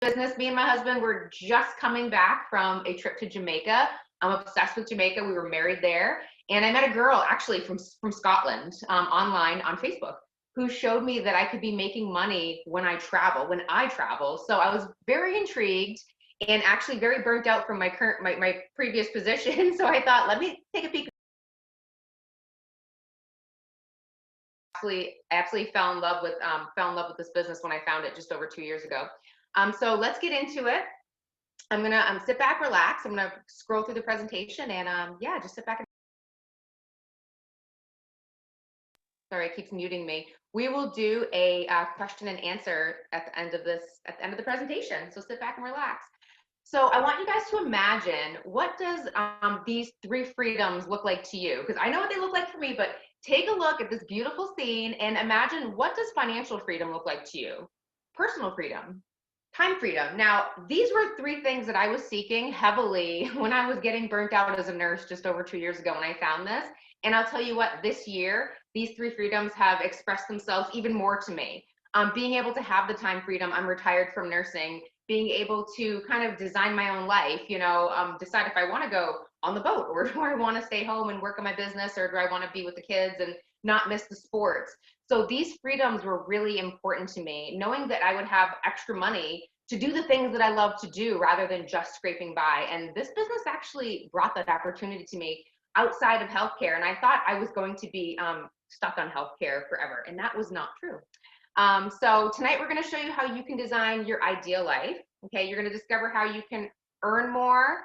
business. Me and my husband were just coming back from a trip to Jamaica. I'm obsessed with Jamaica. We were married there. And I met a girl actually from Scotland online on Facebook who showed me that I could be making money when I travel. So I was very intrigued and actually very burnt out from my previous position. So I thought, let me take a peek. Absolutely fell in love with this business when I found it just over 2 years ago. So let's get into it. I'm gonna sit back, relax. I'm gonna scroll through the presentation and yeah, just sit back and sorry, it keeps muting me. We will do a question and answer at the end of the presentation. So sit back and relax. So I want you guys to imagine, what does these three freedoms look like to you? Because I know what they look like for me, but take a look at this beautiful scene and imagine, what does financial freedom look like to you? Personal freedom, time freedom. Now, these were three things that I was seeking heavily when I was getting burnt out as a nurse just over 2 years ago when I found this. And I'll tell you what, this year, these three freedoms have expressed themselves even more to me. Being able to have the time freedom, I'm retired from nursing, being able to kind of design my own life, decide if I want to go on the boat, or do I want to stay home and work on my business, or do I want to be with the kids and not miss the sports. So these freedoms were really important to me, knowing that I would have extra money to do the things that I love to do rather than just scraping by. And this business actually brought that opportunity to me outside of healthcare. And I thought I was going to be stuck on healthcare forever, and that was not true. So tonight we're going to show you how you can design your ideal life. Okay, you're going to discover how you can earn more,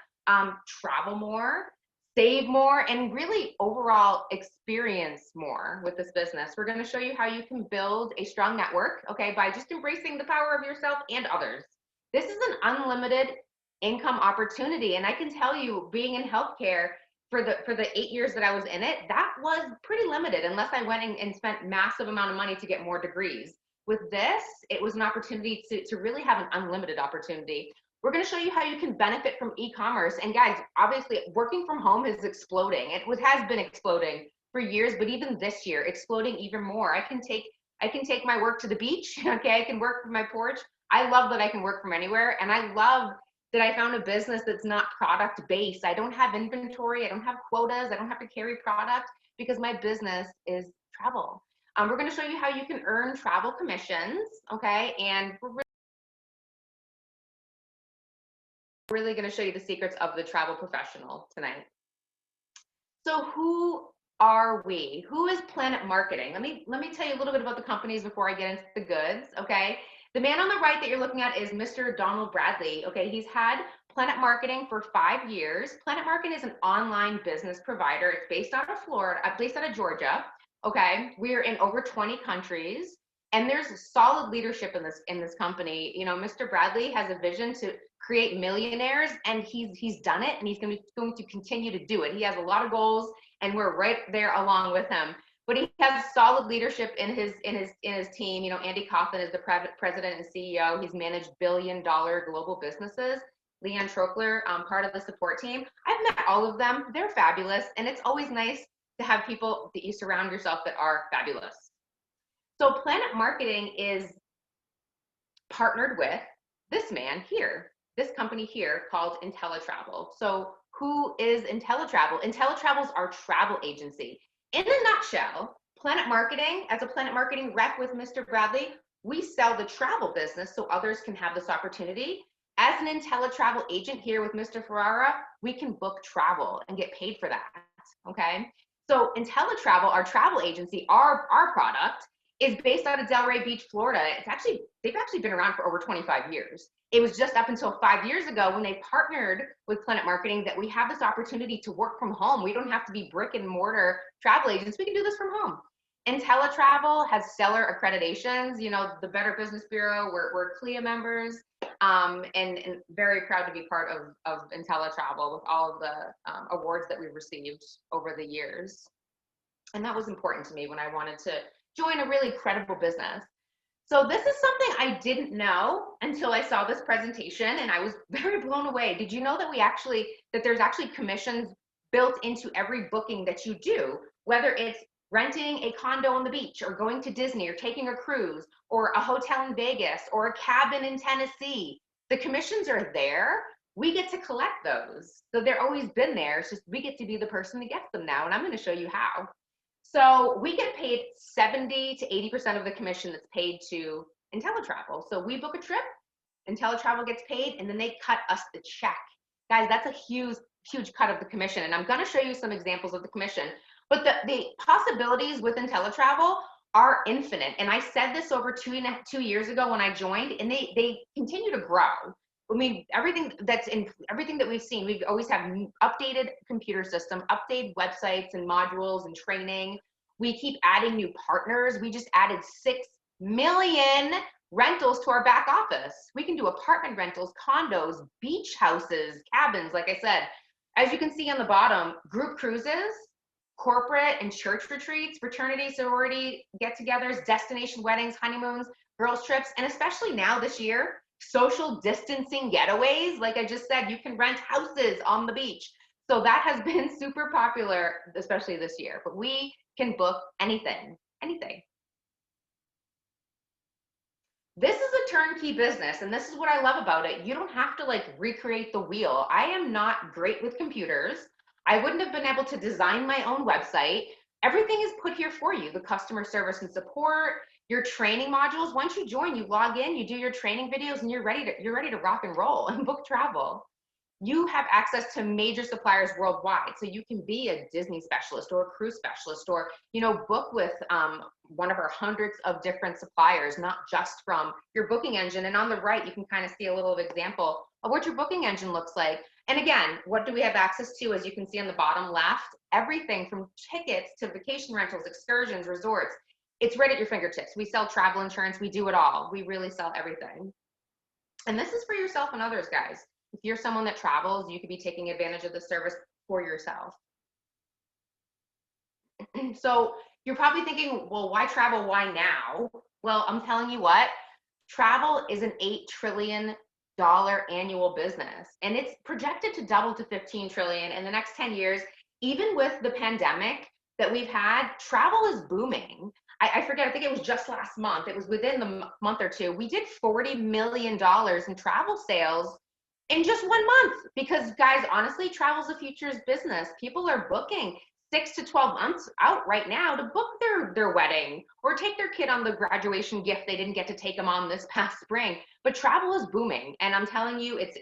travel more, save more, and really overall experience more with this business. We're going to show you how you can build a strong network, okay, by just embracing the power of yourself and others. This is an unlimited income opportunity, and I can tell you, being in healthcare for the 8 years that I was in it, that was pretty limited unless I went and spent massive amount of money to get more degrees. With this, it was an opportunity to really have an unlimited opportunity. We're going to show you how you can benefit from e-commerce. And guys, obviously working from home is exploding. Has been exploding for years, but even this year, exploding even more. I can take my work to the beach. Okay, I can work from my porch. I love that I can work from anywhere, and I love that I found a business that's not product based. I don't have inventory, I don't have quotas, I don't have to carry product, because my business is travel. We're going to show you how you can earn travel commissions, okay? And we're really going to show you the secrets of the travel professional tonight. So who are we? Who is Planet Marketing? Let me tell you a little bit about the companies before I get into the goods, okay? The man on the right that you're looking at is Mr. Donald Bradley, okay? He's had Planet Marketing for 5 years. Planet Marketing is an online business provider. It's based out of Georgia, okay? We're in over 20 countries, and there's solid leadership in this company. You know, Mr. Bradley has a vision to create millionaires, and he's done it, and he's going to continue to do it. He has a lot of goals, and we're right there along with him. But he has solid leadership in his team. You know, Andy Kaufman is the president and CEO. He's managed billion-dollar global businesses. Leanne Trokler, part of the support team. I've met all of them. They're fabulous, and it's always nice to have people that you surround yourself that are fabulous. So Planet Marketing is partnered with this man here, this company here called IntelliTravel. So who is IntelliTravel? IntelliTravel is our travel agency. In a nutshell, Planet Marketing, as a Planet Marketing rep with Mr. Bradley, we sell the travel business so others can have this opportunity. As an IntelliTravel agent here with Mr. Ferrara, we can book travel and get paid for that, okay? So IntelliTravel, our travel agency, our product is based out of Delray Beach, Florida. They've actually been around for over 25 years. It was just up until 5 years ago when they partnered with Planet Marketing that we have this opportunity to work from home. We don't have to be brick and mortar travel agents. We can do this from home. IntelliTravel has stellar accreditations, you know, the Better Business Bureau, we're CLIA members, and very proud to be part of IntelliTravel with all of the awards that we've received over the years. And that was important to me when I wanted to join a really credible business. So this is something I didn't know until I saw this presentation, and I was very blown away. Did you know that there's actually commissions built into every booking that you do, whether it's renting a condo on the beach, or going to Disney, or taking a cruise, or a hotel in Vegas, or a cabin in Tennessee? The commissions are there. We get to collect those. So they're always been there. It's just we get to be the person that gets them now. And I'm going to show you how. So we get paid 70 to 80% of the commission that's paid to IntelliTravel. So we book a trip, IntelliTravel gets paid, and then they cut us the check. Guys, that's a huge, huge cut of the commission. And I'm going to show you some examples of the commission. But the possibilities with IntelliTravel are infinite. And I said this over 2 years ago when I joined, and they continue to grow. I mean, everything that we've seen, we've always have updated computer system, updated websites and modules and training. We keep adding new partners. We just added 6 million rentals to our back office. We can do apartment rentals, condos, beach houses, cabins, like I said. As you can see on the bottom, group cruises, corporate and church retreats, fraternity, sorority get-togethers, destination weddings, honeymoons, girls trips, and especially now this year, social distancing getaways. Like I just said, you can rent houses on the beach. So that has been super popular, especially this year. But we can book anything, anything. This is a turnkey business, and this is what I love about it. You don't have to like recreate the wheel. I am not great with computers. I wouldn't have been able to design my own website. Everything is put here for you. The customer service and support, your training modules. Once you join, you log in, you do your training videos, and you're ready to rock and roll and book travel. You have access to major suppliers worldwide. So you can be a Disney specialist or a cruise specialist, or, you know, book with one of our hundreds of different suppliers, not just from your booking engine. And on the right, you can kind of see a little example of what your booking engine looks like. And again, what do we have access to? As you can see on the bottom left, everything from tickets to vacation rentals, excursions, resorts. It's right at your fingertips. We sell travel insurance. We do it all. We really sell everything. And this is for yourself and others, guys. If you're someone that travels, you could be taking advantage of the service for yourself. So you're probably thinking, well, why travel? Why now? Well, I'm telling you what, travel is an $8 trillion annual business, and it's projected to double to 15 trillion in the next 10 years. Even with the pandemic that we've had, travel is booming. I forget, I think it was just last month. It was within the month or two. We did $40 million in travel sales in just 1 month, because guys, honestly, travel's a futures business. People are booking 6 to 12 months out right now to book their wedding or take their kid on the graduation gift they didn't get to take them on this past spring. But travel is booming, and I'm telling you, it's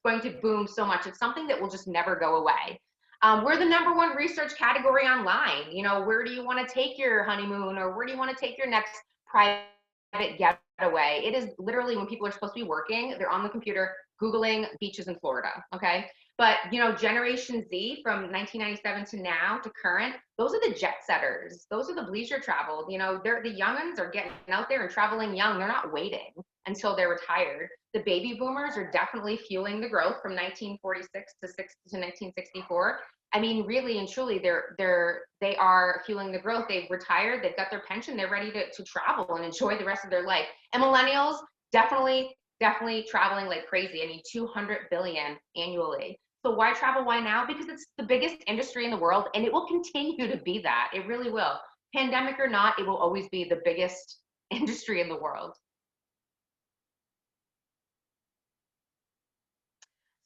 going to boom so much. It's something that will just never go away. We're the #1 research category online. You know, where do you want to take your honeymoon, or where do you want to take your next private getaway? It is literally when people are supposed to be working, they're on the computer Googling beaches in Florida, okay? But, you know, Generation Z from 1997 to now to current, those are the jet setters. Those are the leisure travel. You know, they're the youngins are getting out there and traveling young. They're not waiting until they're retired. The baby boomers are definitely fueling the growth from 1946 to 1964. I mean, really and truly, they are fueling the growth. They've retired, they've got their pension, they're ready to travel and enjoy the rest of their life. And millennials, definitely traveling like crazy. I mean, 200 billion annually. So why travel? Why now? Because it's the biggest industry in the world, and it will continue to be that. It really will. Pandemic or not, it will always be the biggest industry in the world.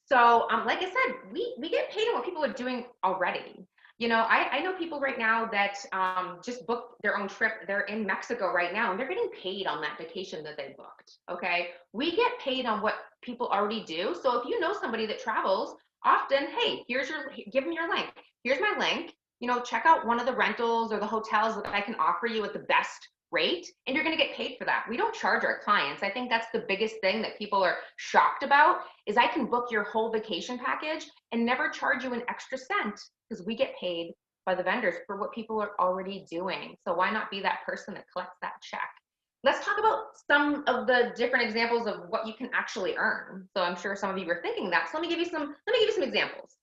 So, like I said, we get paid on what people are doing already. You know, I know people right now that just booked their own trip. They're in Mexico right now, and they're getting paid on that vacation that they booked. Okay, we get paid on what people already do. So if you know somebody that travels often, hey, give them your link. Here's my link. You know, check out one of the rentals or the hotels that I can offer you at the best rate, and you're going to get paid for that. We don't charge our clients. I think that's the biggest thing that people are shocked about, is I can book your whole vacation package and never charge you an extra cent, because we get paid by the vendors for what people are already doing. So why not be that person that collects that check? Let's talk about some of the different examples of what you can actually earn. So I'm sure some of you were thinking that. So let me give you some examples.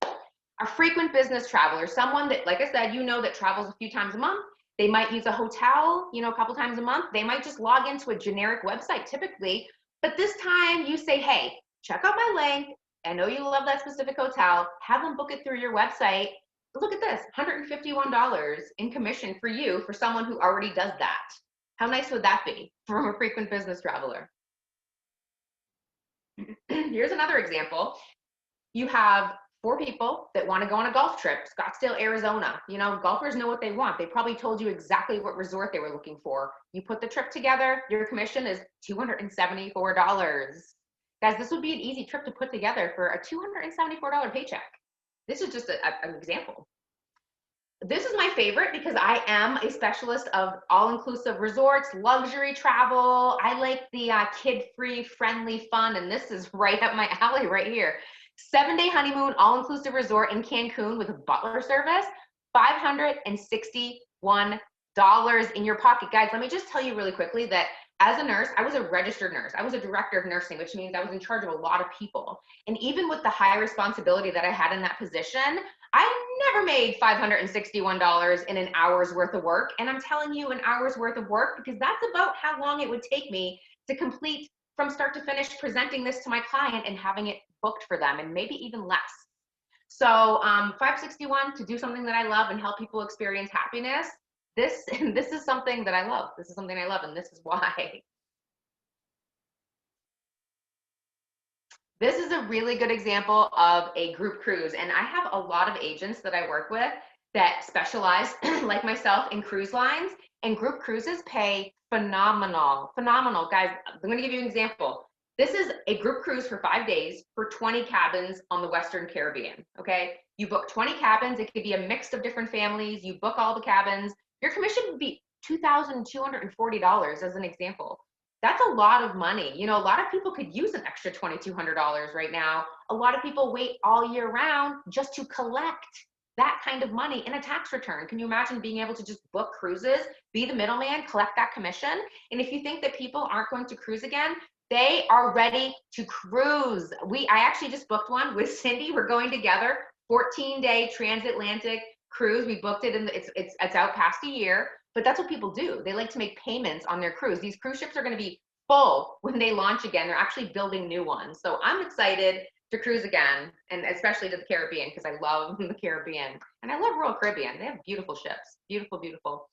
A frequent business traveler, someone that, like I said, you know, that travels a few times a month. They might use a hotel, you know, a couple times a month. They might just log into a generic website typically, but this time you say, hey, check out my link. I know you love that specific hotel. Have them book it through your website. Look at this, $151 in commission for you, for someone who already does that. How nice would that be from a frequent business traveler? Here's another example. You have 4 people that want to go on a golf trip, Scottsdale, Arizona. You know, golfers know what they want. They probably told you exactly what resort they were looking for. You put the trip together, your commission is $274. Guys, this would be an easy trip to put together for a $274 paycheck. This is just an example. This is my favorite because I am a specialist of all-inclusive resorts, luxury travel. I like the kid-free, friendly fun, and this is right up my alley right here. 7-day honeymoon, all-inclusive resort in Cancun with a butler service, $561 in your pocket. Guys, let me just tell you really quickly that as a nurse, I was a registered nurse. I was a director of nursing, which means I was in charge of a lot of people. And even with the high responsibility that I had in that position, I never made $561 in an hour's worth of work. And I'm telling you, an hour's worth of work, because that's about how long it would take me to complete from start to finish presenting this to my client and having it booked for them, and maybe even less. So $561 to do something that I love and help people experience happiness. This is something that I love. This is something I love, and this is why. This is a really good example of a group cruise, and I have a lot of agents that I work with that specialize, like myself, in cruise lines, and group cruises pay phenomenal. Guys, I'm gonna give you an example. This is a group cruise for 5 days for 20 cabins on the Western Caribbean, okay? You book 20 cabins, it could be a mix of different families, you book all the cabins, your commission would be $2,240 as an example. That's a lot of money. You know, a lot of people could use an extra $2,200 right now. A lot of people wait all year round just to collect that kind of money in a tax return. Can you imagine being able to just book cruises, be the middleman, collect that commission? And if you think that people aren't going to cruise again, they are ready to cruise. I actually just booked one with Cindy. We're going together, 14-day transatlantic cruise. We booked it, and it's out past a year. But that's what people do. They like to make payments on their cruise. These cruise ships are going to be full when they launch again. They're actually building new ones. So I'm excited to cruise again, and especially to the Caribbean, because I love the Caribbean. And I love Royal Caribbean. They have beautiful ships. Beautiful, beautiful.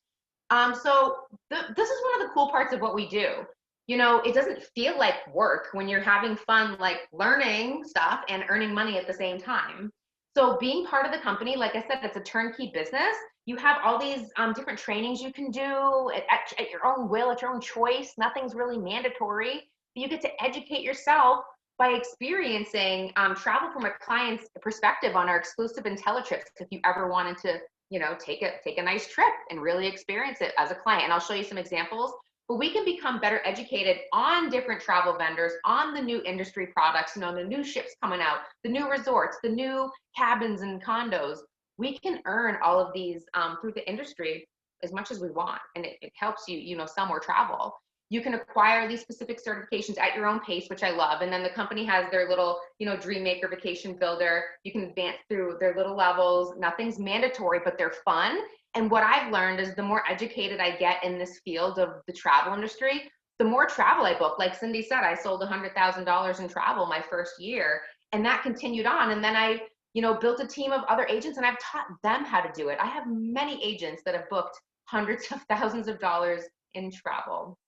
So this is one of the cool parts of what we do. You know, it doesn't feel like work when you're having fun, like learning stuff and earning money at the same time. So being part of the company, like I said, it's a turnkey business. You have all these different trainings you can do at your own will, at your own choice. Nothing's really mandatory. But you get to educate yourself by experiencing travel from a client's perspective on our exclusive IntelliTrips. If you ever wanted to, you know, take a nice trip and really experience it as a client. And I'll show you some examples. But we can become better educated on different travel vendors, on the new industry products, you know, the new ships coming out, the new resorts, the new cabins and condos. We can earn all of these through the industry as much as we want. And it helps you, you know, sell more travel. You can acquire these specific certifications at your own pace, which I love. And then the company has their little, you know, Dreammaker Vacation Builder. You can advance through their little levels. Nothing's mandatory, but they're fun. And what I've learned is the more educated I get in this field of the travel industry, the more travel I book. Like Cindy said, I sold $100,000 in travel my first year, and that continued on. And then I, you know, built a team of other agents, and I've taught them how to do it. I have many agents that have booked hundreds of thousands of dollars in travel.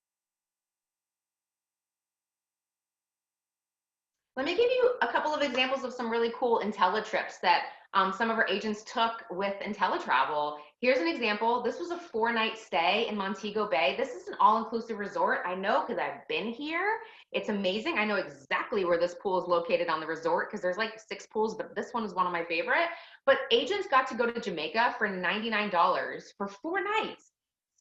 Let me give you a couple of examples of some really cool IntelliTrips that some of our agents took with IntelliTravel. Here's an example. This was a 4-night stay in Montego Bay. This is an all-inclusive resort. I know because I've been here. It's amazing. I know exactly where this pool is located on the resort because there's like 6 pools, but this one is one of my favorite. But agents got to go to Jamaica for $99 for 4 nights.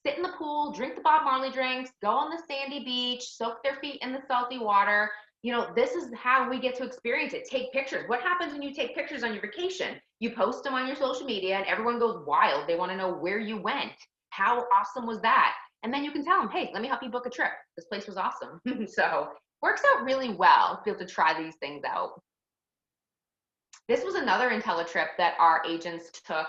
Sit in the pool, drink the Bob Marley drinks, go on the sandy beach, soak their feet in the salty water. You know, this is how we get to experience it. Take pictures. What happens when you take pictures on your vacation? You post them on your social media and everyone goes wild. They want to know where you went. How awesome was that? And then you can tell them, hey, let me help you book a trip. This place was awesome. So works out really well to be able to try these things out. This was another IntelliTrip that our agents took.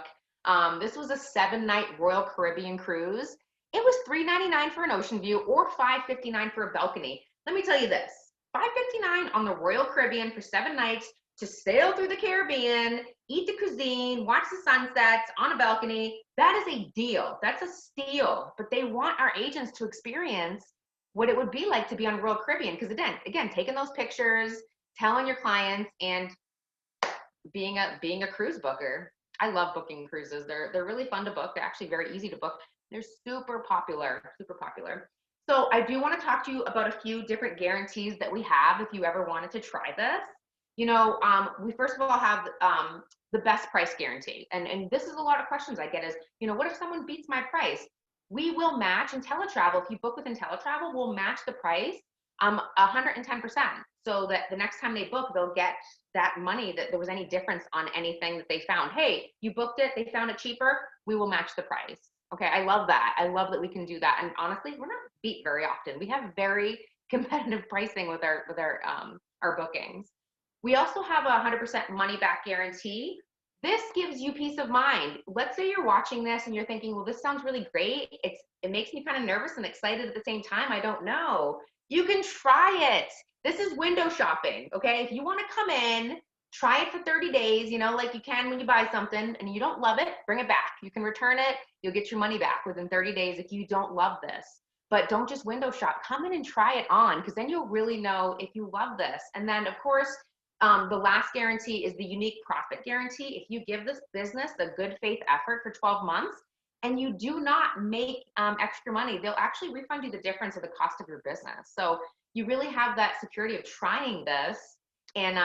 This was a 7-night Royal Caribbean cruise. It was $399 for an ocean view or $559 for a balcony. Let me tell you this. $559 on the Royal Caribbean for 7 nights to sail through the Caribbean, eat the cuisine, watch the sunsets on a balcony. That is a deal. That's a steal. But they want our agents to experience what it would be like to be on Royal Caribbean. Because again, taking those pictures, telling your clients, and being a cruise booker. I love booking cruises. They're really fun to book. They're actually very easy to book. They're super popular, super popular. So I do want to talk to you about a few different guarantees that we have if you ever wanted to try this. We first of all have the best price guarantee. And this is a lot of questions I get is, what if someone beats my price? We will match IntelliTravel. If you book with IntelliTravel, we'll match the price 110%. So that the next time they book, they'll get that money that there was any difference on anything that they found. Hey, you booked it, they found it cheaper, we will match the price. Okay, I love that. I love that we can do that. And honestly, we're not beat very often. We have very competitive pricing with our bookings. We also have a 100% money back guarantee. This gives you peace of mind. Let's say you're watching this and you're thinking, well, this sounds really great. It makes me kind of nervous and excited at the same time. I don't know. You can try it. This is window shopping, okay? If you want to come in, try it for 30 days, like you can when you buy something, and you don't love it, bring it back. You can return it. You'll get your money back within 30 days if you don't love this. But don't just window shop. Come in and try it on, because then you'll really know if you love this. And then, of course, the last guarantee is the unique profit guarantee. If you give this business a good faith effort for 12 months, and you do not make extra money, they'll actually refund you the difference of the cost of your business. So you really have that security of trying this, and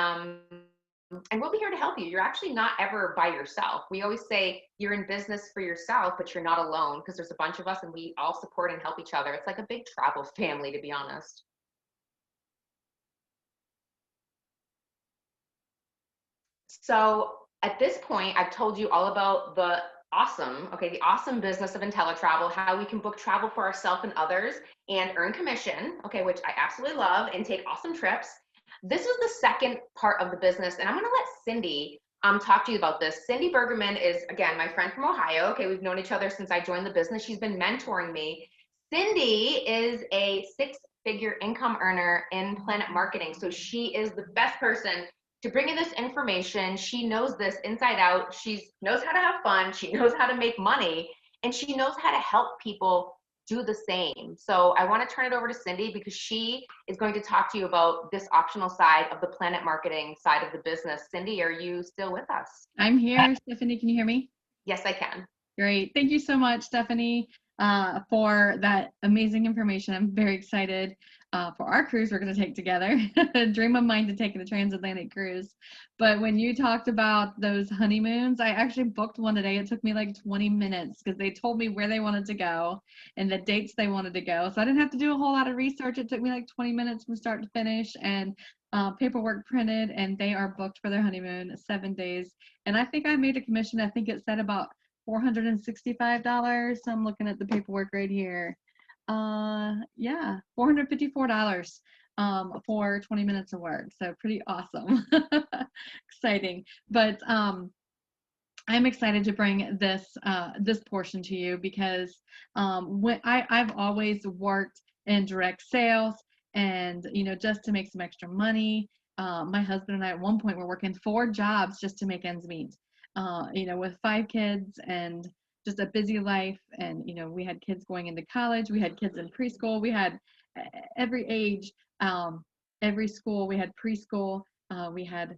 we'll be here to help you. You're actually not ever by yourself. We always say you're in business for yourself, but you're not alone, because there's a bunch of us and we all support and help each other. It's like a big travel family, to be honest. So at this point, I've told you all about the awesome business of IntelliTravel, how we can book travel for ourselves and others and earn commission, okay, which I absolutely love, and take awesome trips. This is the second part of the business, and I'm gonna let Cindy talk to you about this. Cindy Bergerman is, again, my friend from Ohio. Okay, we've known each other since I joined the business. She's been mentoring me. Cindy is a six-figure income earner in Planet Marketing, so she is the best person to bring in this information. She knows this inside out. She knows how to have fun. She knows how to make money, and she knows how to help people do the same. So I want to turn it over to Cindy, because she is going to talk to you about this optional side of the Planet Marketing side of the business. Cindy, are you still with us? I'm here. Stephanie, can you hear me? Yes, I can. Great. Thank you so much, Stephanie, for that amazing information. I'm very excited for our cruise we're going to take together. Dream of mine to take a transatlantic cruise. But when you talked about those honeymoons, I actually booked one today. It took me like 20 minutes because they told me where they wanted to go and the dates they wanted to go. So I didn't have to do a whole lot of research. It took me like 20 minutes from start to finish, and paperwork printed, and they are booked for their honeymoon 7 days. And I think I made a commission. I think it said about $465. I'm looking at the paperwork right here. Yeah, $454 for 20 minutes of work. So pretty awesome. Exciting. But I'm excited to bring this this portion to you, because when I've always worked in direct sales, and just to make some extra money. My husband and I at one point were working 4 jobs just to make ends meet. With 5 kids and just a busy life, and we had kids going into college, we had kids in preschool, we had every age, every school, we had preschool, we had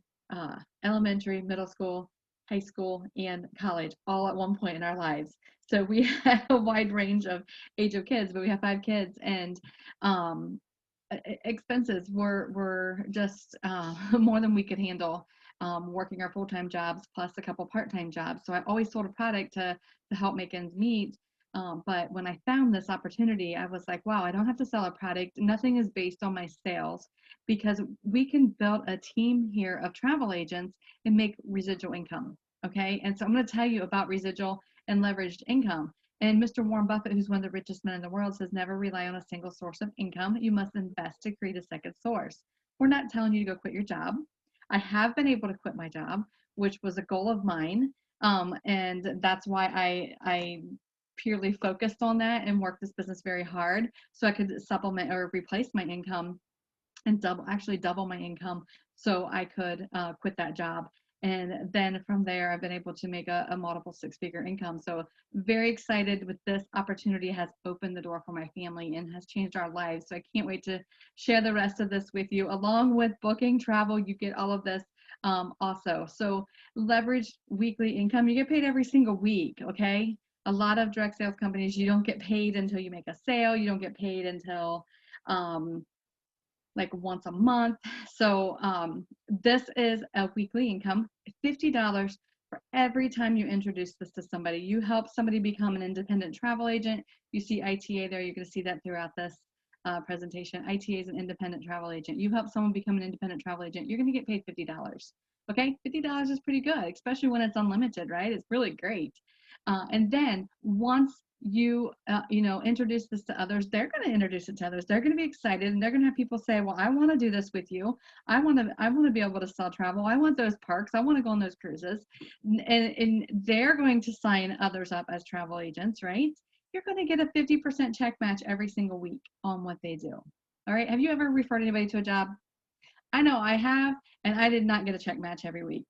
elementary, middle school, high school, and college all at one point in our lives. So we had a wide range of age of kids, but we have 5 kids, and expenses were just more than we could handle, working our full-time jobs plus a couple part-time jobs. So I always sold a product to help make ends meet. But when I found this opportunity, I was like, wow, I don't have to sell a product. Nothing is based on my sales, because we can build a team here of travel agents and make residual income. Okay. And so I'm going to tell you about residual and leveraged income. And Mr. Warren Buffett, who's one of the richest men in the world, says never rely on a single source of income. You must invest to create a second source. We're not telling you to go quit your job. I have been able to quit my job, which was a goal of mine. And that's why I purely focused on that and worked this business very hard, so I could supplement or replace my income and double my income, so I could quit that job. And then from there, I've been able to make a multiple six-figure income. So very excited with this opportunity. Has opened the door for my family and has changed our lives. So I can't wait to share the rest of this with you. Along with booking travel, you get all of this also. So leverage weekly income. You get paid every single week, okay? A lot of direct sales companies, you don't get paid until you make a sale. You don't get paid until like once a month. So this is a weekly income, $50 for every time you introduce this to somebody. You help somebody become an independent travel agent. You see ITA there. You're going to see that throughout this presentation. ITA is an independent travel agent. You help someone become an independent travel agent. You're going to get paid $50. Okay, $50 is pretty good, especially when it's unlimited, right? It's really great. And then once you introduce this to others, they're going to introduce it to others. They're going to be excited, and they're going to have people say, well, I want to do this with you. I want to be able to sell travel. I want those perks. I want to go on those cruises. And they're going to sign others up as travel agents, right? You're going to get a 50% check match every single week on what they do. All right. Have you ever referred anybody to a job? I know I have, and I did not get a check match every week.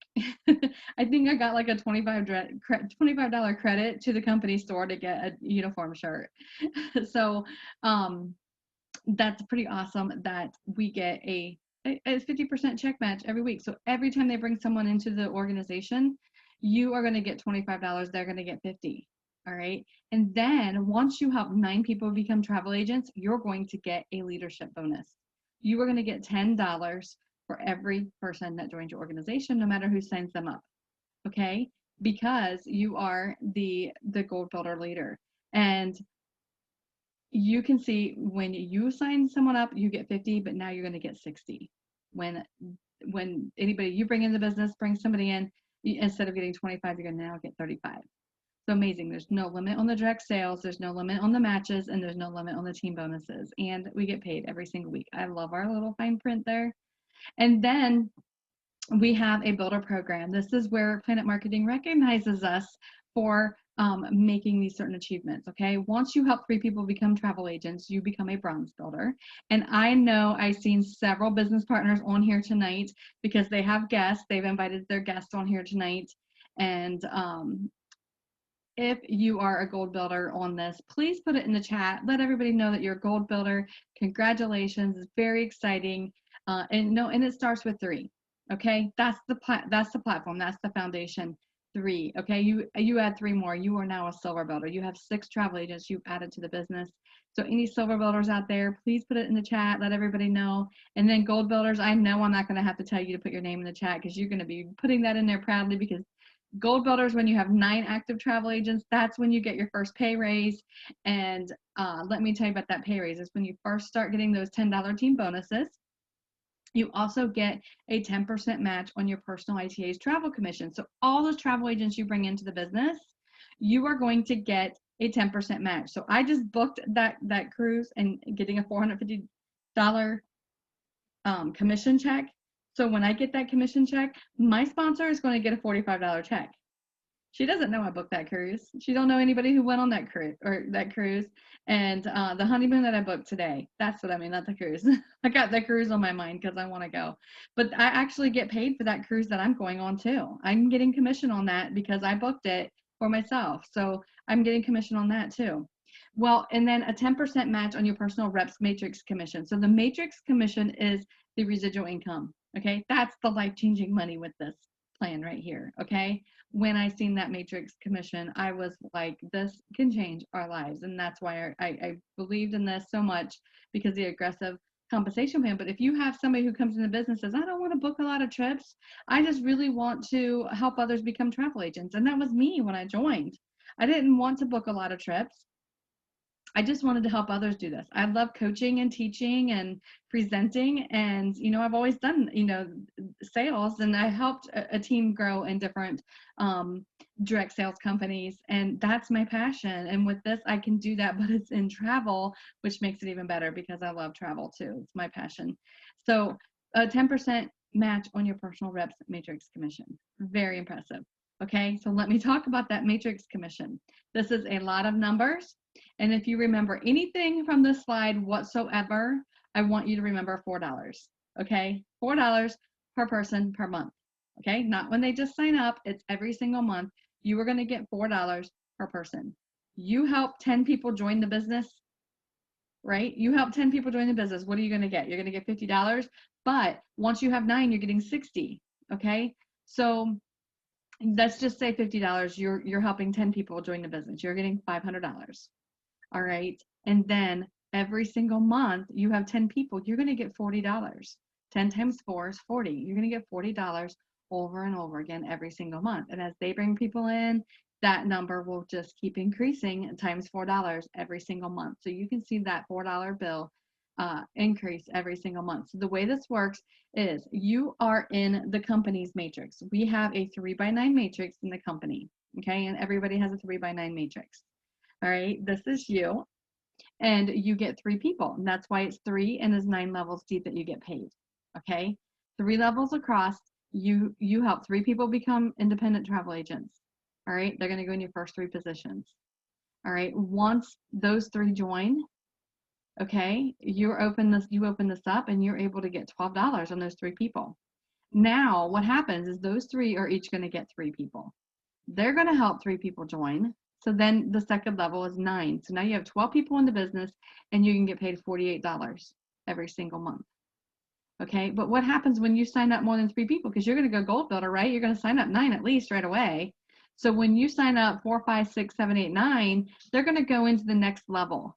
I think I got like a $25 credit to the company store to get a uniform shirt. So that's pretty awesome that we get a 50% check match every week. So every time they bring someone into the organization, you are going to get $25. They're going to get 50. All right. And then once you help 9 people become travel agents, you're going to get a leadership bonus. You are going to get $10 for every person that joins your organization, no matter who signs them up. Okay. Because you are the gold builder leader. And you can see when you sign someone up, you get 50, but now you're going to get 60. When anybody you bring in the business, bring somebody in, instead of getting 25, you're going to now get 35. So amazing. There's no limit on the direct sales. There's no limit on the matches, and there's no limit on the team bonuses. And we get paid every single week. I love our little fine print there. And then we have a builder program. This is where Planet Marketing recognizes us for making these certain achievements. Okay. Once you help 3 people become travel agents, you become a bronze builder. And I know I've seen several business partners on here tonight because they have guests. They've invited their guests on here tonight. And if you are a gold builder on this, please put it in the chat. Let everybody know that you're a gold builder. Congratulations. It's very exciting. And it starts with 3. Okay, that's the platform. That's the foundation. 3. Okay, you add 3 more. You are now a silver builder. You have 6 travel agents you've added to the business. So any silver builders out there, please put it in the chat. Let everybody know. And then gold builders, I know I'm not going to have to tell you to put your name in the chat because you're going to be putting that in there proudly, because gold builders, when you have 9 active travel agents, that's when you get your first pay raise. And let me tell you about that pay raise. Is when you first start getting those $10 team bonuses. You also get a 10% match on your personal ITA's travel commission. So all those travel agents you bring into the business, you are going to get a 10% match. So I just booked that cruise and getting a $450 commission check. So when I get that commission check, my sponsor is going to get a $45 check. She doesn't know I booked that cruise. She don't know anybody who went on that cruise. And the honeymoon that I booked today, that's what I mean, not the cruise. I got the cruise on my mind because I want to go. But I actually get paid for that cruise that I'm going on too. I'm getting commission on that because I booked it for myself. So I'm getting commission on that too. Well, and then a 10% match on your personal reps matrix commission. So the matrix commission is the residual income. Okay, that's the life-changing money with this plan right here. Okay, when I seen that matrix commission, I was like, this can change our lives. And that's why I believed in this so much, because the aggressive compensation plan. But if you have somebody who comes into business and says, I don't want to book a lot of trips, I just really want to help others become travel agents. And that was me when I joined. I didn't want to book a lot of trips. I just wanted to help others do this. I love coaching and teaching and presenting. And, I've always done, sales, and I helped a team grow in different direct sales companies. And that's my passion. And with this, I can do that, but it's in travel, which makes it even better because I love travel too. It's my passion. So a 10% match on your personal reps matrix commission. Very impressive. Okay, so let me talk about that matrix commission. This is a lot of numbers. And if you remember anything from this slide whatsoever, I want you to remember $4. Okay, $4 per person per month. Okay, not when they just sign up. It's every single month. You are going to get $4 per person. You help 10 people join the business, right? You help 10 people join the business. What are you going to get? You're going to get $50. But once you have 9, you're getting 60. Okay, so let's just say $50. You're helping 10 people join the business. You're getting $500. All right, and then every single month you have 10 people. You're going to get $40. 10 times 4 is 40. You're going to get $40 over and over again every single month. And as they bring people in, that number will just keep increasing times $4 every single month. So you can see that $4 bill increase every single month. So the way this works is you are in the company's matrix. We have a 3x9 matrix in the company, okay? And everybody has a 3x9 matrix. All right, this is you, and you get 3 people, and that's why it's 3 and is 9 levels deep that you get paid. Okay, 3 levels across. You help 3 people become independent travel agents. All right, they're going to go in your first 3 positions. All right, once those 3 join, okay, you open this up, and you're able to get $12 on those 3 people. Now, what happens is those 3 are each going to get 3 people. They're going to help 3 people join. So then the second level is 9. So now you have 12 people in the business, and you can get paid $48 every single month. Okay, but what happens when you sign up more than 3 people? Because you're going to go gold builder, right? You're going to sign up 9 at least right away. So when you sign up 4, 5, 6, 7, 8, 9, they're going to go into the next level.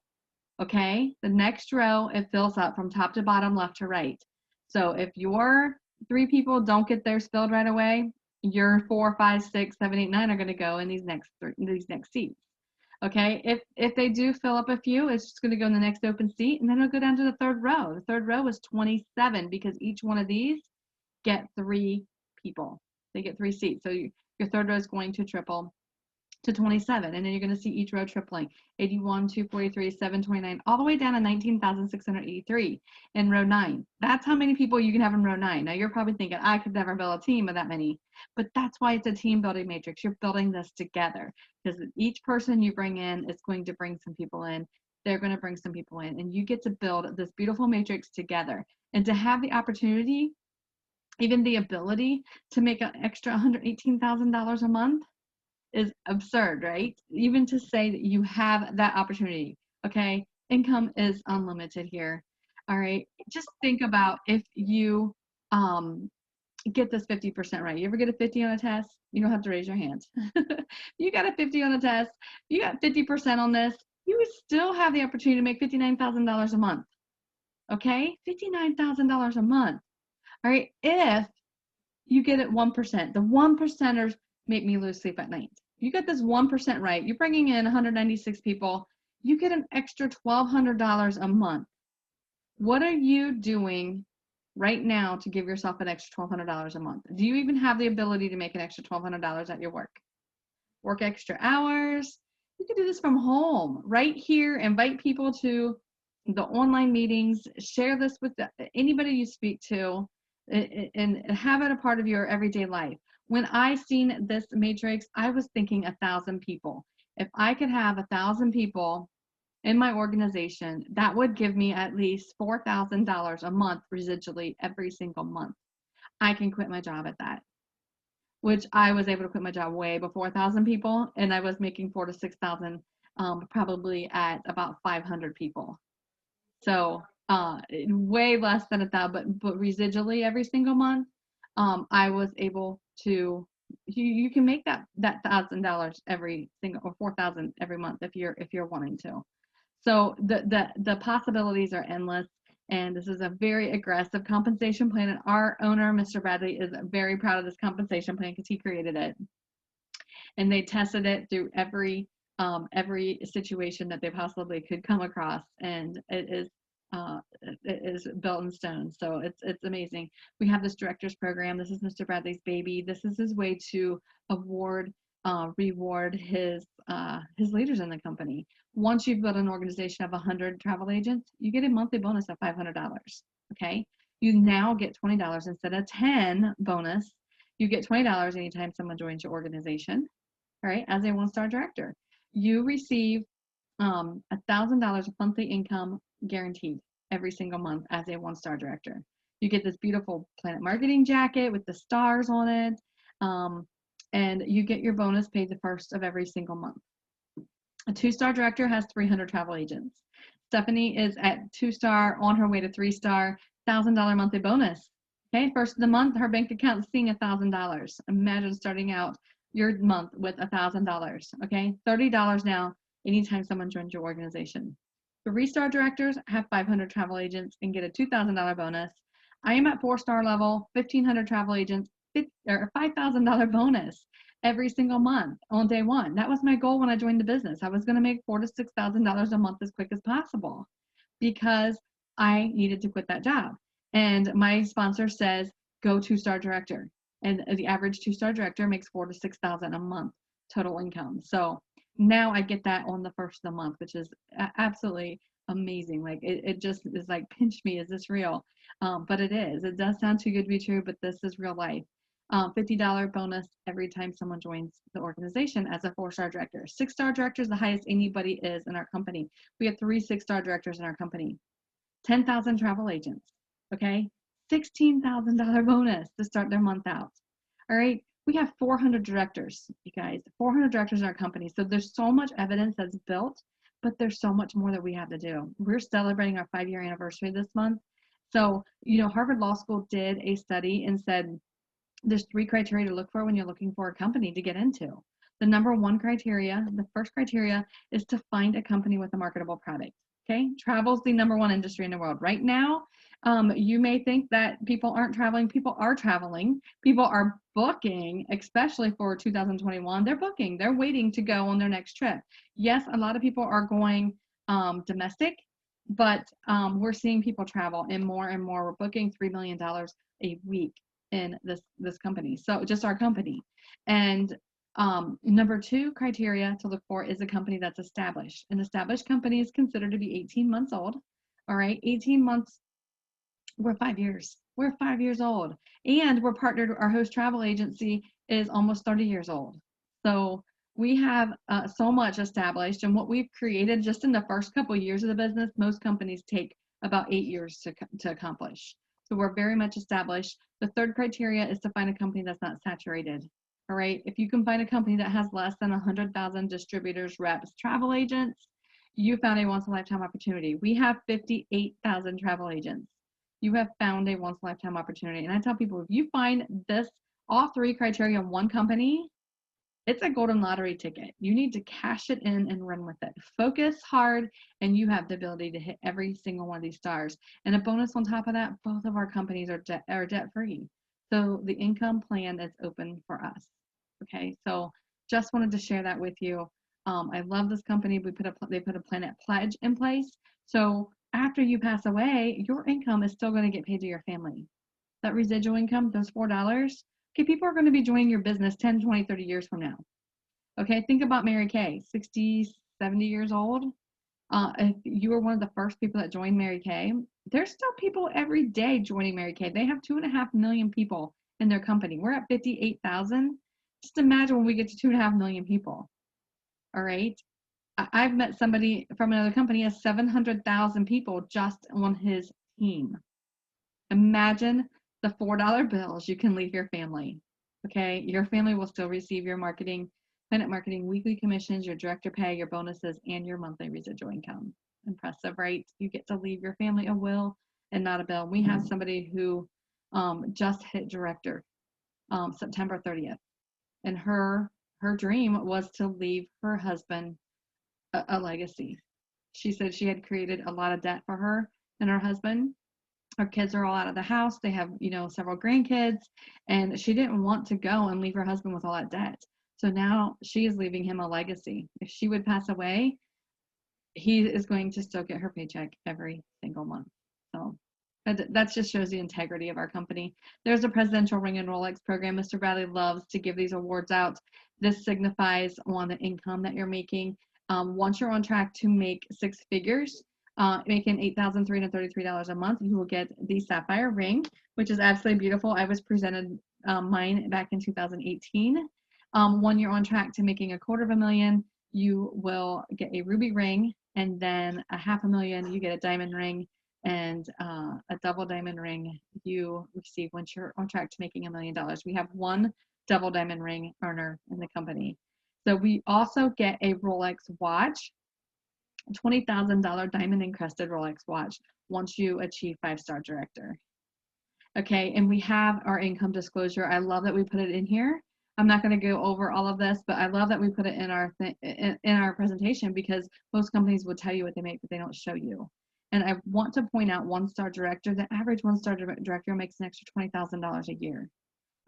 Okay, the next row, it fills up from top to bottom, left to right. So if your 3 people don't get theirs filled right away, your 4, 5, 6, 7, 8, 9 are going to go in these next seats. Okay, if they do fill up a few, it's just going to go in the next open seat, and then it'll go down to the third row. The third row is 27 because each one of these get 3 people. They get 3 seats. So your third row is going to triple to 27, and then you're going to see each row tripling. 81, 243, 729, all the way down to 19,683 in row 9. That's how many people you can have in row 9. Now you're probably thinking, I could never build a team of that many, but that's why it's a team building matrix. You're building this together because each person you bring in is going to bring some people in. They're going to bring some people in, and you get to build this beautiful matrix together. And to have the opportunity, even the ability to make an extra $118,000 a month is absurd, right? Even to say that you have that opportunity, okay? Income is unlimited here, all right? Just think about if you get this 50% right. You ever get a 50 on a test? You don't have to raise your hand. You got a 50 on a test, you got 50% on this, you would still have the opportunity to make $59,000 a month, okay? $59,000 a month, all right? If you get it 1%, the 1%ers make me lose sleep at night. You get this 1% right, you're bringing in 196 people, you get an extra $1,200 a month. What are you doing right now to give yourself an extra $1,200 a month? Do you even have the ability to make an extra $1,200 at your work? Work extra hours? You can do this from home, right here. Invite people to the online meetings, share this with anybody you speak to, and have it a part of your everyday life. When I seen this matrix, I was thinking 1,000 people. If I could have 1,000 people in my organization, that would give me at least $4,000 a month residually every single month. I can quit my job at that, which I was able to quit my job way before 1,000 people, and I was making 4,000 to 6,000 probably at about 500 people. So way less than 1,000, but residually every single month, I was able to. You can make that $1,000 every single, or 4,000 every month if you're wanting to. So the possibilities are endless, and this is a very aggressive compensation plan. And our owner, Mr. Bradley, is very proud of this compensation plan because he created it, and they tested it through every situation that they possibly could come across, and it is built in stone. So it's amazing. We have this director's program. This is Mr. Bradley's baby. This is his way to reward his leaders in the company. Once you've built an organization of 100 travel agents, you get a monthly bonus of $500. Okay, you now get $20 instead of 10 bonus. You get $20 anytime someone joins your organization. All right, as a 1-star director, you receive $1,000 of monthly income guaranteed every single month as a 1-star director. You get this beautiful Planet Marketing jacket with the stars on it. And you get your bonus paid the first of every single month. A 2-star director has 300 travel agents. Stephanie is at 2-star, on her way to 3-star, $1,000 monthly bonus. Okay, first of the month, her bank account is seeing $1,000. Imagine starting out your month with $1,000. Okay, $30 now anytime someone joins your organization. 3-star directors have 500 travel agents and get a $2,000 bonus. I am at 4-star level, 1,500 travel agents, $5,000 bonus every single month on day one. That was my goal when I joined the business. I was going to make $4,000 to $6,000 a month as quick as possible because I needed to quit that job. And my sponsor says, go 2-star director. And the average 2-star director makes $4,000 to $6,000 a month total income. So now I get that on the first of the month, which is absolutely amazing. Like it just is like, pinch me, is this real? But it is. It does sound too good to be true, but this is real life. $50 bonus every time someone joins the organization as a 4-star director. 6-star director is the highest anybody is in our company. We have 3 6-star directors in our company. 10,000 travel agents. Okay, $16,000 bonus to start their month out. All right, we have 400 directors, you guys. 400 directors in our company. So there's so much evidence that's built, but there's so much more that we have to do. We're celebrating our 5-year anniversary this month. So, Harvard Law School did a study and said, there's 3 criteria to look for when you're looking for a company to get into. The number 1 criteria, the first criteria, is to find a company with a marketable product. Okay, travel is the number 1 industry in the world right now. You may think that people aren't traveling. People are traveling. People are booking, especially for 2021. They're booking. They're waiting to go on their next trip. Yes, a lot of people are going domestic, but we're seeing people travel, and more. We're booking $3 million a week in this company. So just our company. And number 2 criteria to look for is a company that's established. An established company is considered to be 18 months old. All right, 18 months, we're 5 years. We're 5 years old. And we're partnered, our host travel agency is almost 30 years old. So we have so much established, and what we've created just in the first couple of years of the business, most companies take about 8 years to accomplish. So we're very much established. The 3rd criteria is to find a company that's not saturated. All right, if you can find a company that has less than 100,000 distributors, reps, travel agents, you found a once-in-a-lifetime opportunity. We have 58,000 travel agents. You have found a once-in-a-lifetime opportunity. And I tell people, if you find all 3 criteria in one company, it's a golden lottery ticket. You need to cash it in and run with it. Focus hard, and you have the ability to hit every single one of these stars. And a bonus on top of that, both of our companies are debt-free. So the income plan is open for us. Okay, so just wanted to share that with you. I love this company. They put a Planet Pledge in place. So after you pass away, your income is still going to get paid to your family. That residual income, those $4, okay, people are going to be joining your business 10, 20, 30 years from now. Okay, think about Mary Kay, 60, 70 years old. If you were one of the first people that joined Mary Kay, there's still people every day joining Mary Kay. They have 2.5 million people in their company. We're at 58,000. Just imagine when we get to 2.5 million people. All right. I've met somebody from another company has 700,000 people just on his team. Imagine the $4 bills you can leave your family. Okay, your family will still receive your Planet Marketing weekly commissions, your director pay, your bonuses, and your monthly residual income. Impressive, right? You get to leave your family a will and not a bill. We have somebody who just hit director September 30th, and her dream was to leave her husband a legacy. She said she had created a lot of debt for her and her husband. Her kids are all out of the house. They have, several grandkids, and she didn't want to go and leave her husband with all that debt. So now she is leaving him a legacy. If she would pass away, he is going to still get her paycheck every single month. So that just shows the integrity of our company. There's a presidential ring and Rolex program. Mr. Bradley loves to give these awards out. This signifies on the income that you're making. Once you're on track to make 6 figures, making $8,333 a month, you will get the sapphire ring, which is absolutely beautiful. I was presented mine back in 2018. When you're on track to making $250,000, you will get a ruby ring, and then $500,000, you get a diamond ring. and a double diamond ring you receive once you're on track to making $1 million. We have one double diamond ring earner in the company. So we also get a Rolex watch, $20,000 diamond encrusted Rolex watch once you achieve 5-star director. Okay, and we have our income disclosure. I love that we put it in here. I'm not going to go over all of this, but I love that we put it in our presentation, because most companies will tell you what they make, but they don't show you. And I want to point out 1-star director, the average 1-star director makes an extra $20,000 a year.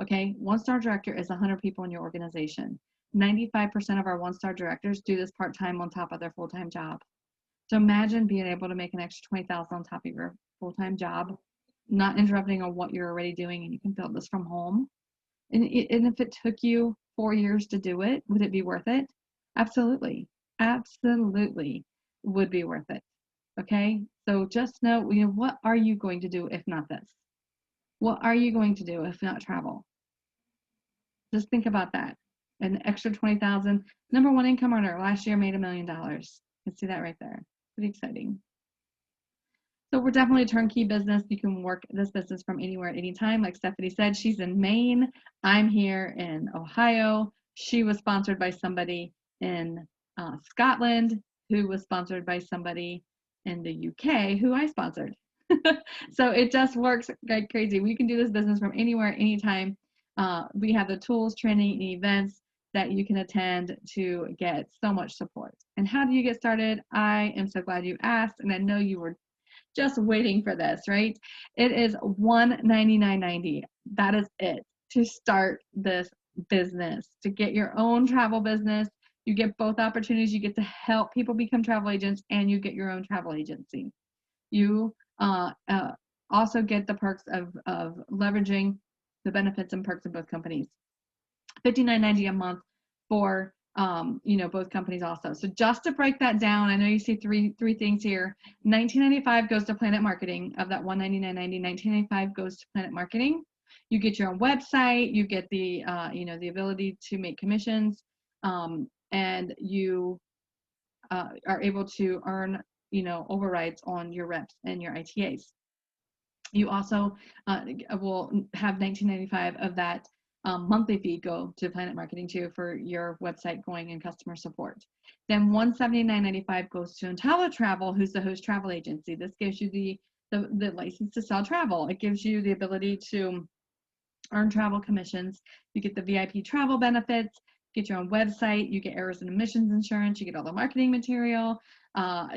Okay, 1-star director is 100 people in your organization. 95% of our 1-star directors do this part-time on top of their full-time job. So imagine being able to make an extra $20,000 on top of your full-time job, not interrupting on what you're already doing, and you can build this from home. And if it took you 4 years to do it, would it be worth it? Absolutely. Absolutely would be worth it. Okay? So just know, what are you going to do if not this? What are you going to do if not travel? Just think about that. An extra 20,000. Number one income earner last year made $1 million. You can see that right there. Pretty exciting. So we're definitely a turnkey business. You can work this business from anywhere at any time. Like Stephanie said, she's in Maine. I'm here in Ohio. She was sponsored by somebody in Scotland, who was sponsored by somebody in the UK, who I sponsored. So it just works like crazy. We can do this business from anywhere, anytime. We have the tools, training, and events that you can attend to get so much support. And how do you get started? I am so glad you asked, and I know you were just waiting for this, right? It is $199.90. That is it to start this business, to get your own travel business. You get both opportunities. You get to help people become travel agents, and you get your own travel agency. You also get the perks of leveraging the benefits and perks of both companies. $59.90 a month for both companies also. So just to break that down, I know you see three things here. $19.95 goes to Planet Marketing. Of that $199.90, $19.95 goes to Planet Marketing. You get your own website. You get the the ability to make commissions, and you are able to earn overrides on your reps and your ITAs. You also will have $19.95 of that monthly fee go to Planet Marketing too for your website going and customer support. Then $179.95 goes to IntelliTravel, who's the host travel agency. This gives you the license to sell travel. It gives you the ability to earn travel commissions. You get the VIP travel benefits, get your own website, you get errors and omissions insurance, you get all the marketing material,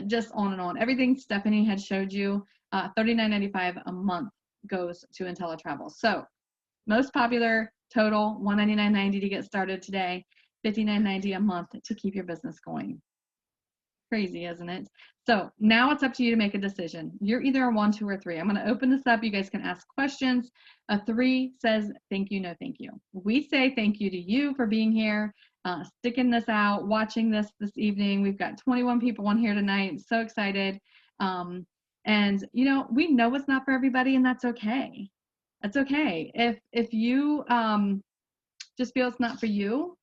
just on and on. Everything Stephanie had showed you, $39.95 a month goes to IntelliTravel. So most popular, total $199.90 to get started today, $59.90 a month to keep your business going. Crazy, isn't it? So now it's up to you to make a decision. You're either a 1, 2, or 3. I'm going to open this up. You guys can ask questions. A 3 says thank you, no thank you. We say thank you to you for being here, sticking this out, watching this evening. We've got 21 people on here tonight. So excited. And we know it's not for everybody, and that's okay. That's okay. If you just feel it's not for you,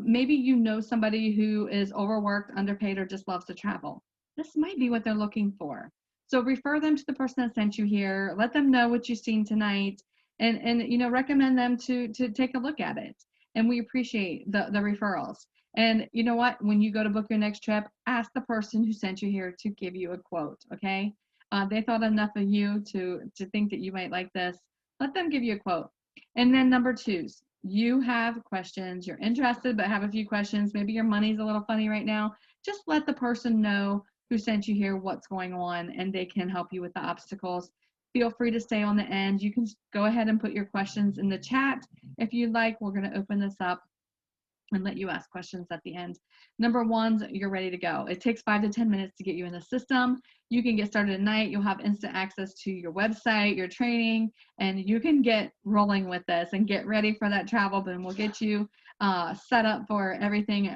maybe you know somebody who is overworked, underpaid, or just loves to travel. This might be what they're looking for. So refer them to the person that sent you here. Let them know what you've seen tonight, and recommend them to take a look at it. And we appreciate the referrals. And you know what? When you go to book your next trip, ask the person who sent you here to give you a quote. Okay? They thought enough of you to think that you might like this. Let them give you a quote. And then number 2, you have questions, you're interested but have a few questions, maybe your money's a little funny right now, just let the person know who sent you here what's going on, and they can help you with the obstacles. Feel free to stay on the end. You can go ahead and put your questions in the chat if you'd like. We're going to open this up and let you ask questions at the end. Number 1, you're ready to go. It takes 5 to 10 minutes to get you in the system. You can get started tonight. You'll have instant access to your website, your training, and you can get rolling with this and get ready for that travel boom. We'll get you set up for everything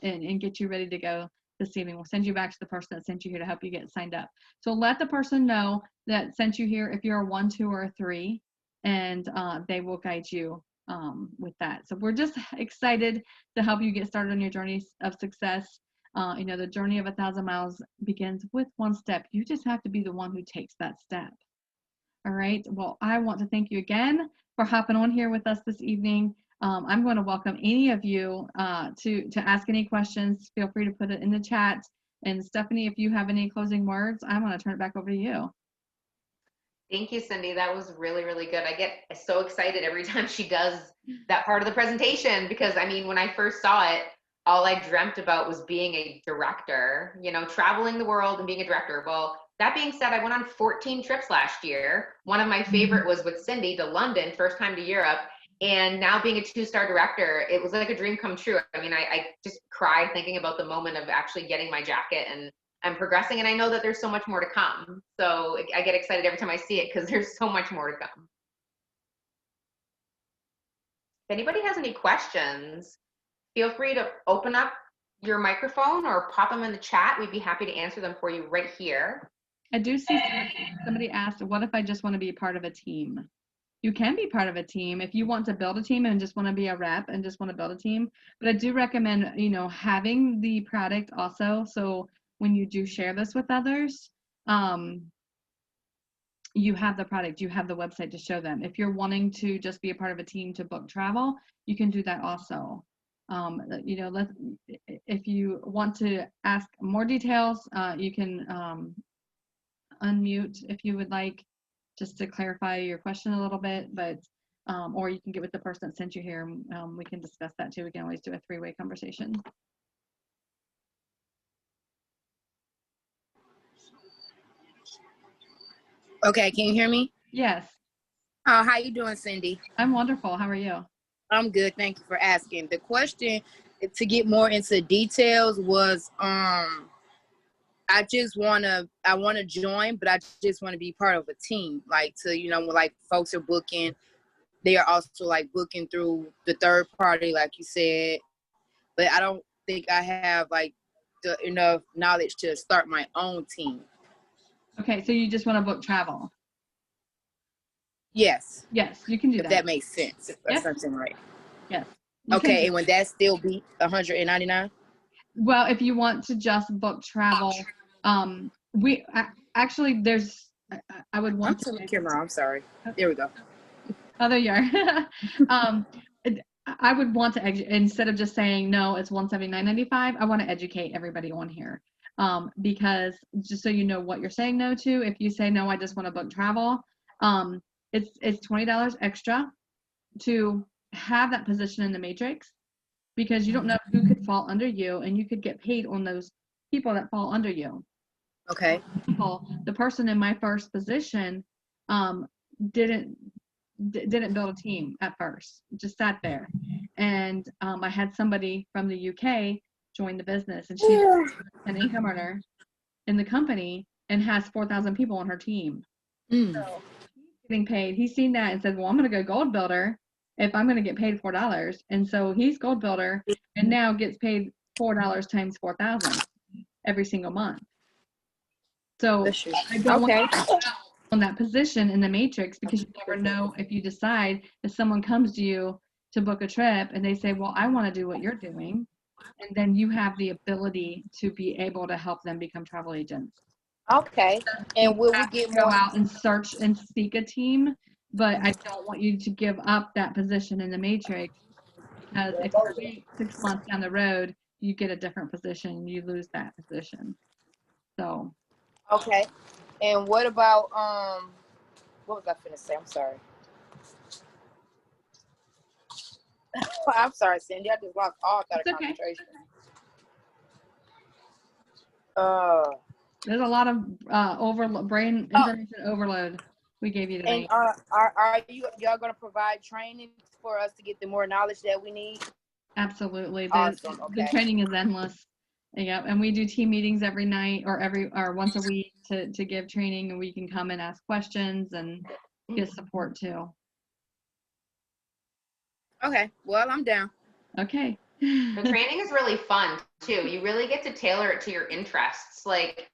and get you ready to go this evening. We'll send you back to the person that sent you here to help you get signed up. So let the person know that sent you here if you're a 1, 2, or a 3, and they will guide you with that. So we're just excited to help you get started on your journey of success. The journey of 1,000 miles begins with one step. You just have to be the one who takes that step. All right. Well, I want to thank you again for hopping on here with us this evening. I'm going to welcome any of you to ask any questions. Feel free to put it in the chat. And Stephanie, if you have any closing words, I'm going to turn it back over to you. Thank you, Cindy. That was really, really good. I get so excited every time she does that part of the presentation because, I mean, when I first saw it, all I dreamt about was being a director, traveling the world and being a director. Well, that being said, I went on 14 trips last year. One of my favorite was with Cindy to London, first time to Europe. And now being a 2-star director, it was like a dream come true. I mean, I just cried thinking about the moment of actually getting my jacket and I'm progressing. And I know that there's so much more to come. So I get excited every time I see it because there's so much more to come. If anybody has any questions, feel free to open up your microphone or pop them in the chat. We'd be happy to answer them for you right here. I do see somebody asked, what if I just want to be part of a team? You can be part of a team if you want to build a team and just want to be a rep and just want to build a team. But I do recommend, having the product also. So when you do share this with others, you have the product, you have the website to show them. If you're wanting to just be a part of a team to book travel, you can do that also. If you want to ask more details, you can unmute if you would like, just to clarify your question a little bit, but or you can get with the person that sent you here. We can discuss that too. We can always do a 3-way conversation. Okay, can you hear me? Yes. Oh, how you doing, Cindy? I'm wonderful. How are you? I'm good. Thank you for asking. The question to get more into details was I want to join, but I just want to be part of a team. Like when like folks are booking, they are also like booking through the third party, like you said. But I don't think I have like enough knowledge to start my own team. Okay, so you just want to book travel? Yes. Yes, you can do that. If that makes sense. If that's something right. Yes. Okay, and would that still be $199? Well, if you want to just book travel, actually there's, I would want to the camera. I'm sorry. There we go. Oh, there you are. I would want to, instead of just saying, no, it's $179.95, I want to educate everybody on here. Because just so you know what you're saying no to, if you say, no, I just want to book travel, it's $20 extra to have that position in the matrix, because you don't know who could fall under you, and you could get paid on those people that fall under you. Okay. The person in my first position didn't build a team at first, just sat there. And I had somebody from the UK join the business, and she's an income earner in the company and has 4,000 people on her team. So he's getting paid. He's seen that and said, well, I'm going to go gold builder if I'm going to get paid $4. And so he's gold builder and now gets paid $4 times 4,000 every single month. So I don't want to on that position in the matrix, because you never know if you decide, if someone comes to you to book a trip and they say, well, I want to do what you're doing, and then you have the ability to be able to help them become travel agents. Okay. And will we get go out and search and seek a team? But I don't want you to give up that position in the matrix, because if you wait 6 months down the road, you get a different position, you lose that position. So. Okay. And what about what was I finna say? I'm sorry. I'm sorry, Cindy. I just lost all kind of concentration. There's a lot of brain information overload we gave you today. And are y'all gonna provide training for us to get the more knowledge that we need? Absolutely. Awesome. Okay. The training is endless. Yeah, and we do team meetings every night or once a week to give training, and we can come and ask questions and get support too. Okay, well, I'm down. Okay. The training is really fun too. You really get to tailor it to your interests. Like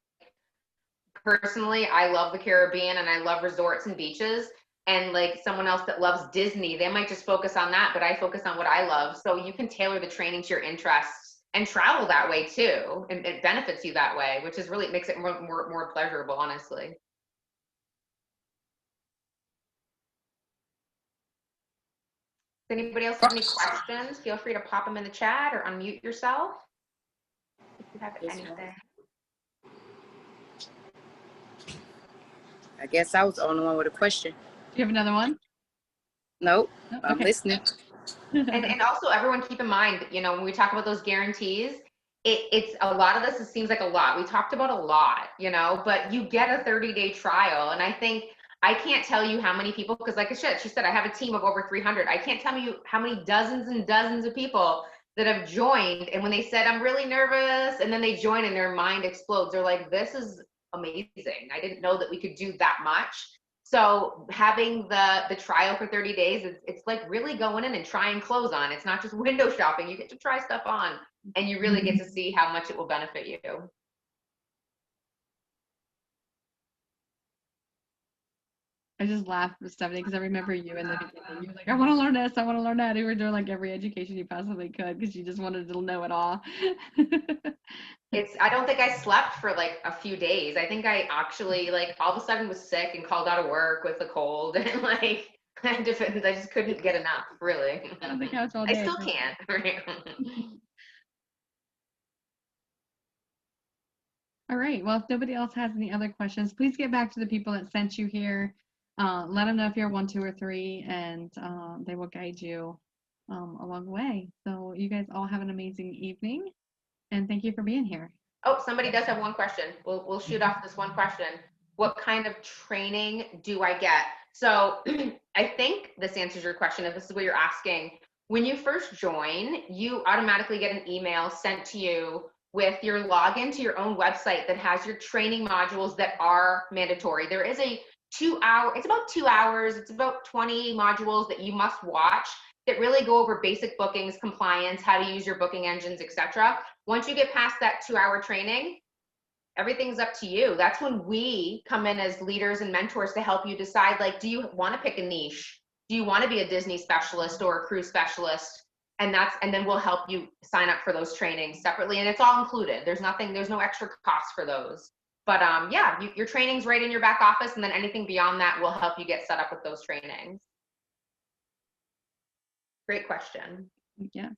personally, I love the Caribbean and I love resorts and beaches. And like someone else that loves Disney, they might just focus on that, but I focus on what I love. So you can tailor the training to your interests and travel that way too. And it benefits you that way, which is really makes it more pleasurable, honestly. Does anybody else have any questions? Feel free to pop them in the chat or unmute yourself if you have anything. I guess I was the only one with a question. Do you have another one? Nope. No? I'm Okay. listening. And also everyone keep in mind, you know, when we talk about those guarantees, it's a lot of this, it seems like a lot. We talked about a lot, you know, but you get a 30-day trial. And I think, I can't tell you how many people, because like she said, I have a team of over 300. I can't tell you how many dozens and dozens of people that have joined. And when they said, I'm really nervous, and then they join and their mind explodes. They're like, this is amazing. I didn't know that we could do that much. So having the trial for 30 days, it's like really going in and trying clothes on. It's not just window shopping. You get to try stuff on and you really get to see how much it will benefit you. I just laughed with Stephanie because I remember you in the beginning. You were like, I want to learn this, I want to learn that. You were doing like every education you possibly could because you just wanted to know it all. I don't think I slept for like a few days. I think I actually like all of a sudden was sick and called out of work with a cold and like I just couldn't get enough, really. On the couch all I day. still can't. All right. Well, if nobody else has any other questions, please get back to the people that sent you here. Let them know if you're 1, 2, or 3, and they will guide you along the way. So you guys all have an amazing evening, and thank you for being here. Oh, somebody does have one question. We'll shoot off this one question. What kind of training do I get? So I think this answers your question. If this is what you're asking, when you first join, you automatically get an email sent to you with your login to your own website that has your training modules that are mandatory. There is a 2-hour, it's about 2 hours, it's about 20 modules that you must watch that really go over basic bookings, compliance, how to use your booking engines, etc. Once you get past that 2-hour training, everything's up to you. That's when we come in as leaders and mentors to help you decide, like, do you want to pick a niche? Do you want to be a Disney specialist or a cruise specialist? And then we'll help you sign up for those trainings separately. And it's all included. There's no extra cost for those. But yeah, your training's right in your back office. And then anything beyond that will help you get set up with those trainings. Great question. Yes.